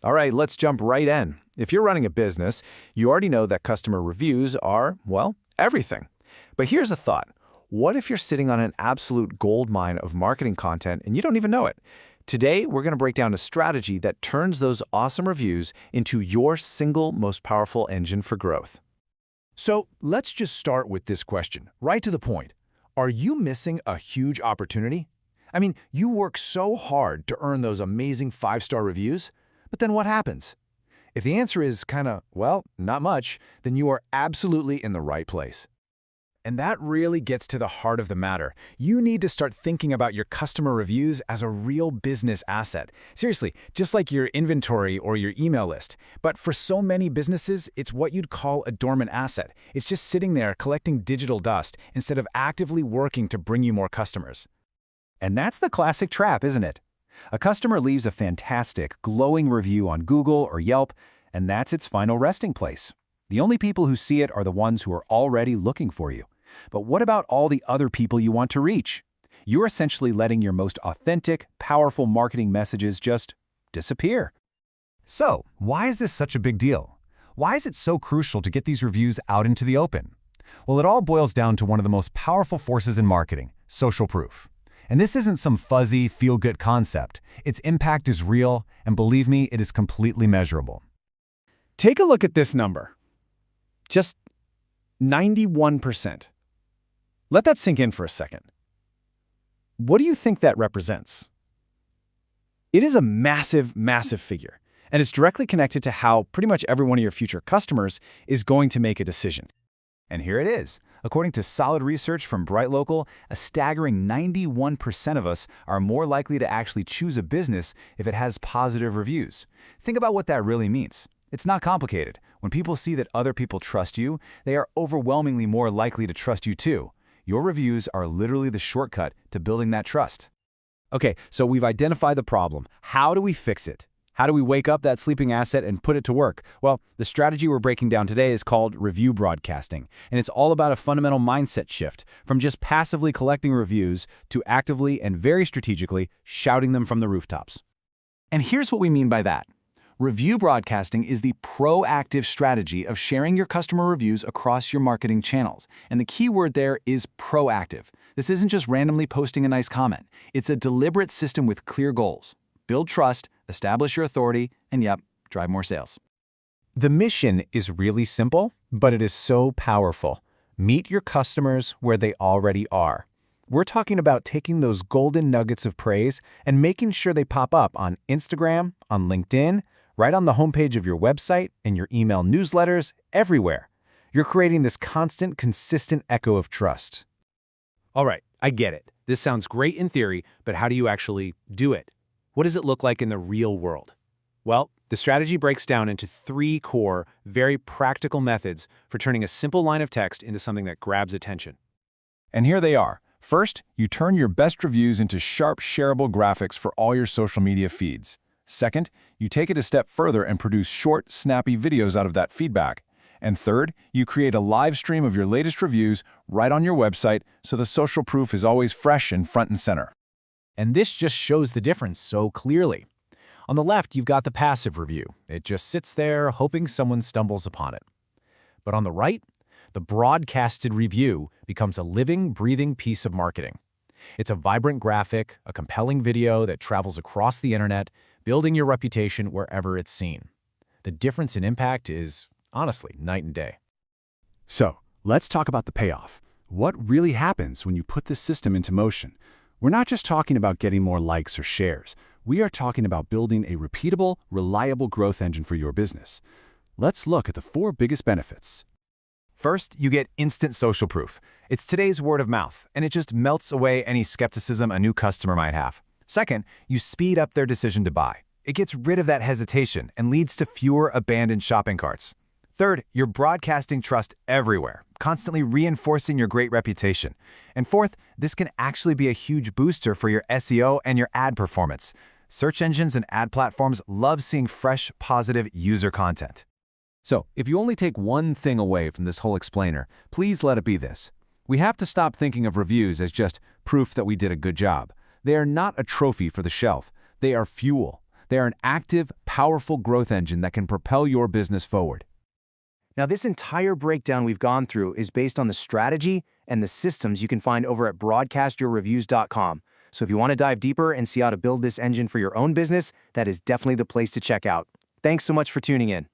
All right, let's jump right in. If you're running a business, you already know that customer reviews are, well, everything. But here's a thought. What if you're sitting on an absolute goldmine of marketing content and you don't even know it? Today, we're going to break down a strategy that turns those awesome reviews into your single most powerful engine for growth. So let's just start with this question, right to the point. Are you missing a huge opportunity? I mean, you work so hard to earn those amazing 5-star reviews, but then what happens? If the answer is well, not much, then you are absolutely in the right place. And that really gets to the heart of the matter. You need to start thinking about your customer reviews as a real business asset. Seriously, just like your inventory or your email list. But for so many businesses, it's what you'd call a dormant asset. It's just sitting there collecting digital dust instead of actively working to bring you more customers. And that's the classic trap, isn't it? A customer leaves a fantastic, glowing review on Google or Yelp, and that's its final resting place. The only people who see it are the ones who are already looking for you. But what about all the other people you want to reach? You're essentially letting your most authentic, powerful marketing messages just disappear. So, why is this such a big deal? Why is it so crucial to get these reviews out into the open? Well, it all boils down to one of the most powerful forces in marketing, social proof. And this isn't some fuzzy, feel-good concept. Its impact is real, and believe me, it is completely measurable. Take a look at this number. Just 91%. Let that sink in for a second. What do you think that represents? It is a massive, massive figure, and it's directly connected to how pretty much every one of your future customers is going to make a decision. And here it is. According to solid research from Bright Local, a staggering 91% of us are more likely to actually choose a business if it has positive reviews. Think about what that really means. It's not complicated. When people see that other people trust you, they are overwhelmingly more likely to trust you too. Your reviews are literally the shortcut to building that trust. Okay, so we've identified the problem. How do we fix it? How do we wake up that sleeping asset and put it to work? Well, the strategy we're breaking down today is called review broadcasting, and it's all about a fundamental mindset shift from just passively collecting reviews to actively and very strategically shouting them from the rooftops. And here's what we mean by that. Review broadcasting is the proactive strategy of sharing your customer reviews across your marketing channels. And the key word there is proactive. This isn't just randomly posting a nice comment. It's a deliberate system with clear goals. Build trust, establish your authority, and drive more sales. The mission is really simple, but it is so powerful. Meet your customers where they already are. We're talking about taking those golden nuggets of praise and making sure they pop up on Instagram, on LinkedIn, right on the homepage of your website, in your email newsletters, everywhere. You're creating this constant, consistent echo of trust. All right, I get it. This sounds great in theory, but how do you actually do it? What does it look like in the real world? Well, the strategy breaks down into 3 core, very practical methods for turning a simple line of text into something that grabs attention. And here they are. First, you turn your best reviews into sharp, shareable graphics for all your social media feeds. Second, you take it a step further and produce short, snappy videos out of that feedback. And third, you create a live stream of your latest reviews right on your website so the social proof is always fresh and front and center. And this just shows the difference so clearly. On the left, you've got the passive review. It just sits there hoping someone stumbles upon it. But on the right, the broadcasted review becomes a living, breathing piece of marketing. It's a vibrant graphic, a compelling video that travels across the internet, building your reputation wherever it's seen. The difference in impact is, honestly, night and day. So, let's talk about the payoff. What really happens when you put this system into motion? We're not just talking about getting more likes or shares. We are talking about building a repeatable, reliable growth engine for your business. Let's look at the 4 biggest benefits. First, you get instant social proof. It's today's word of mouth, and it just melts away any skepticism a new customer might have. Second, you speed up their decision to buy. It gets rid of that hesitation and leads to fewer abandoned shopping carts. Third, you're broadcasting trust everywhere, constantly reinforcing your great reputation. And fourth, this can actually be a huge booster for your SEO and your ad performance. Search engines and ad platforms love seeing fresh, positive user content. So, if you only take one thing away from this whole explainer, please let it be this. We have to stop thinking of reviews as just proof that we did a good job. They are not a trophy for the shelf. They are fuel. They are an active, powerful growth engine that can propel your business forward. Now, this entire breakdown we've gone through is based on the strategy and the systems you can find over at broadcastyourreviews.com. So if you want to dive deeper and see how to build this engine for your own business, that is definitely the place to check out. Thanks so much for tuning in.